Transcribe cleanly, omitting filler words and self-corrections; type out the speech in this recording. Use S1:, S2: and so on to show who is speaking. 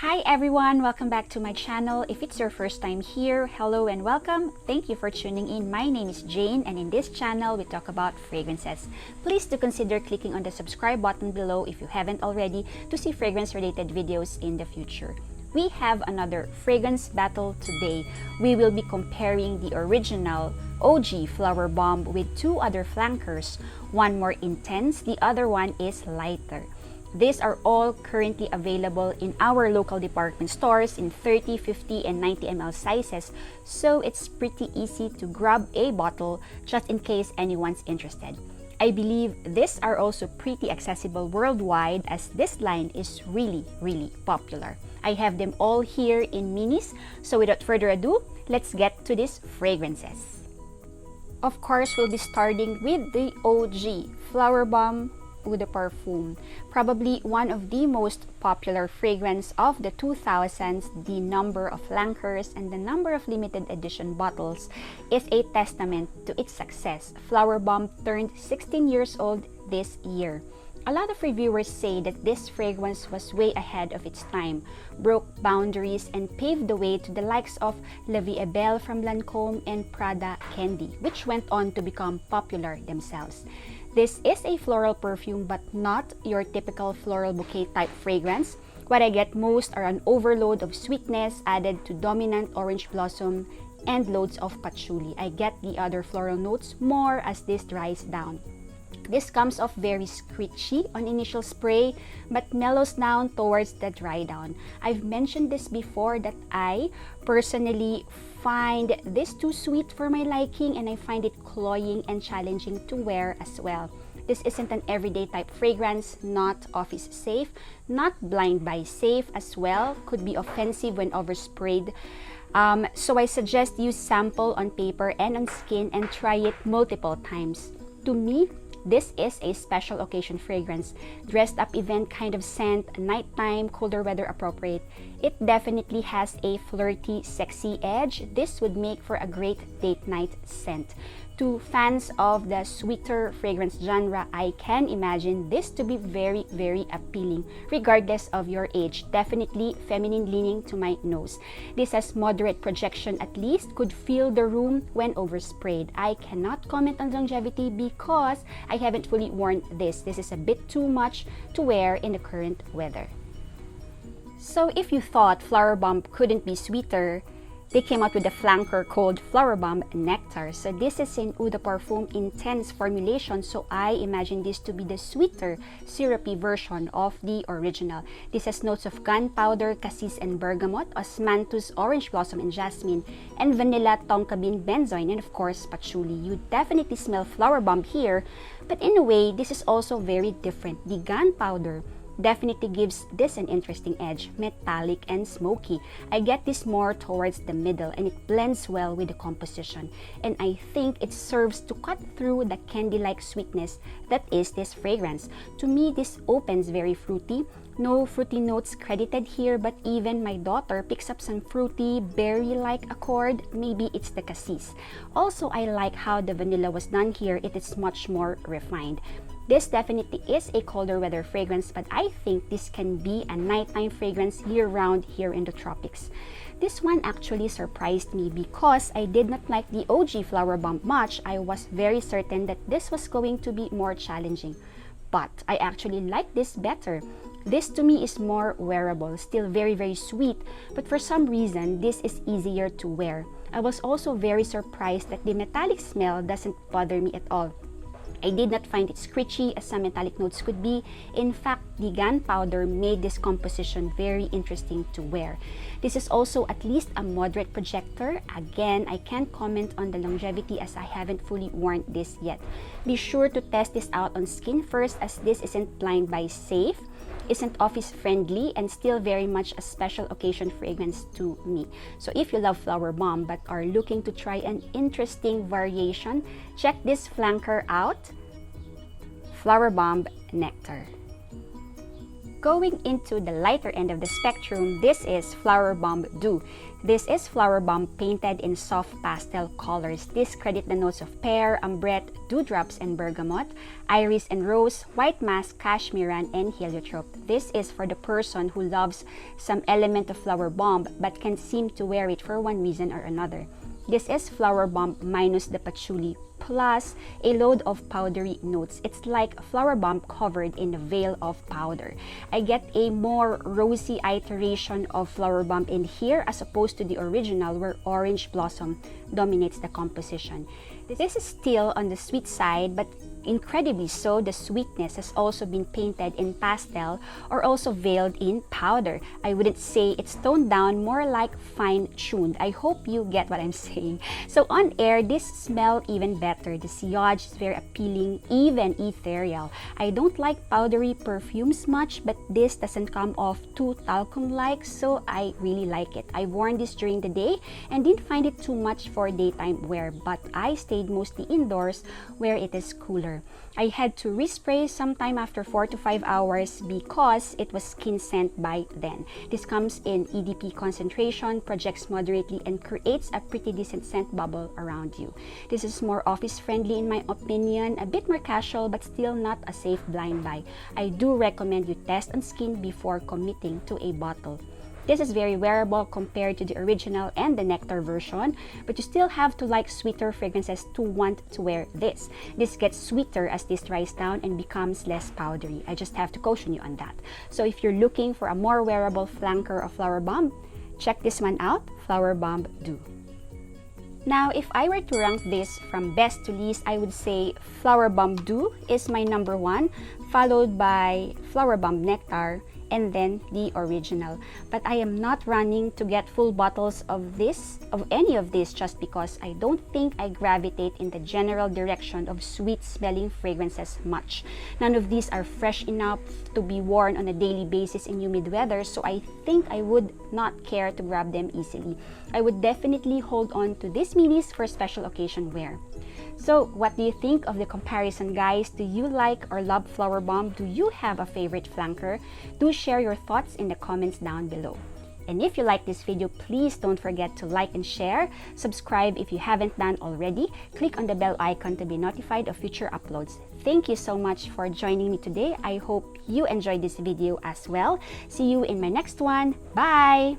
S1: Hi everyone! Welcome back to my channel. If it's your first time here, hello and welcome. Thank you for tuning in. My name is Jane and in this channel we talk about fragrances. Please do consider clicking on the subscribe button below if you haven't already to see fragrance related videos in the future. We have another fragrance battle today. We will be comparing the original OG Flowerbomb with two other flankers. One more intense, the other one is lighter. These are all currently available in our local department stores in 30, 50, and 90 ml sizes, so it's pretty easy to grab a bottle just in case anyone's interested. I believe these are also pretty accessible worldwide as this line is really popular. I have them all here in minis, so without further ado, let's get to these fragrances. Of course, we'll be starting with the OG Flowerbomb Dew, probably one of the most popular fragrance of the 2000s. The number of flankers and the number of limited edition bottles is a testament to its success. Flowerbomb turned 16 years old this year. A lot of reviewers say that this fragrance was way ahead of its time, broke boundaries, and paved the way to the likes of La Vie Belle from Lancôme and Prada Candy, which went on to become popular themselves. This is a floral perfume but not your typical floral bouquet type fragrance. What I get most are an overload of sweetness added to dominant orange blossom and loads of patchouli. I get the other floral notes more as this dries down. This comes off very scritchy on initial spray but mellows down towards the dry down. I've mentioned this before that I personally find this too sweet for my liking and I find it cloying and challenging to wear as well. This isn't an everyday type fragrance, not office safe, not blind buy safe as well, could be offensive when oversprayed. So I suggest you sample on paper and on skin and try it multiple times. To me, this is a special occasion fragrance, dressed up event kind of scent, nighttime, colder weather appropriate. It definitely has a flirty, sexy edge. This would make for a great date night scent. To fans of the sweeter fragrance genre, I can imagine this to be very appealing, regardless of your age. Definitely feminine leaning to my nose. This has moderate projection, at least could fill the room when oversprayed. I cannot comment on longevity because I haven't fully worn this. This is a bit too much to wear in the current weather. So if you thought Flowerbomb couldn't be sweeter, they came out with a flanker called Flowerbomb Nectar. So this is an Eau de Parfum intense formulation, so I imagine this to be the sweeter, syrupy version of the original. This has notes of gunpowder, cassis and bergamot, osmanthus, orange blossom and jasmine, and vanilla, tonka bean, benzoin, and of course patchouli. You definitely smell Flowerbomb here, but in a way, this is also very different. The gunpowder definitely gives this an interesting edge, metallic and smoky. I get this more towards the middle and it blends well with the composition, and I think it serves to cut through the candy-like sweetness that is this fragrance. To me, this opens very fruity. No fruity notes credited here, but even my daughter picks up some fruity, berry-like accord. Maybe it's the cassis. Also, I like how the vanilla was done here. It is much more refined. This definitely is a colder weather fragrance, but I think this can be a nighttime fragrance year-round here in the tropics. This one actually surprised me because I did not like the OG Flowerbomb much. I was very certain that this was going to be more challenging, but I actually like this better. This to me is more wearable, still very sweet, but for some reason this is easier to wear. I was also very surprised that the metallic smell doesn't bother me at all. I did not find it scritchy as some metallic notes could be. In fact, the gunpowder made this composition very interesting to wear. This is also at least a moderate projector. Again, I can't comment on the longevity as I haven't fully worn this yet. Be sure to test this out on skin first as this isn't blind buy safe, isn't office friendly, and still very much a special occasion fragrance to me. So if you love Flowerbomb but are looking to try an interesting variation, check this flanker out, Flowerbomb Nectar. Going into the lighter end of the spectrum, this is Flowerbomb Dew. This is Flowerbomb painted in soft pastel colors. This credit the notes of pear, ambrette, dewdrops, and bergamot, iris and rose, white mask, cashmeran, and heliotrope. This is for the person who loves some element of Flowerbomb but can't seem to wear it for one reason or another. This is Flowerbomb minus the patchouli, plus a load of powdery notes. It's like Flowerbomb covered in a veil of powder. I get a more rosy iteration of Flowerbomb in here as opposed to the original where orange blossom dominates the composition. This is still on the sweet side, but incredibly so, the sweetness has also been painted in pastel or also veiled in powder. I wouldn't say it's toned down, more like fine-tuned. I hope you get what I'm saying. So on air, this smells even better. The sillage is very appealing, even ethereal. I don't like powdery perfumes much, but this doesn't come off too talcum-like, so I really like it. I worn this during the day and didn't find it too much for daytime wear, but I stayed mostly indoors where it is cooler. I had to respray sometime after 4 to 5 hours because it was skin scent by then. This comes in EDP concentration, projects moderately, and creates a pretty decent scent bubble around you. This is more office friendly in my opinion, a bit more casual but still not a safe blind buy. I do recommend you test on skin before committing to a bottle. This is very wearable compared to the original and the Nectar version, but you still have to like sweeter fragrances to want to wear this. This gets sweeter as this dries down and becomes less powdery. I just have to caution you on that. So if you're looking for a more wearable flanker of Flowerbomb, check this one out, Flowerbomb Dew. Now, if I were to rank this from best to least, I would say Flowerbomb Dew is my number 1, followed by Flowerbomb Nectar, and then the original. But I am not running to get full bottles of any of this just because I don't think I gravitate in the general direction of sweet smelling fragrances much. None of these are fresh enough to be worn on a daily basis in humid weather, so I think I would not care to grab them easily. I would definitely hold on to these minis for special occasion wear. So, what do you think of the comparison, guys? Do you like or love Flowerbomb? Do you have a favorite flanker? Do share your thoughts in the comments down below. And if you like this video, please don't forget to like and share. Subscribe if you haven't done already. Click on the bell icon to be notified of future uploads. Thank you so much for joining me today. I hope you enjoyed this video as well. See you in my next one. Bye!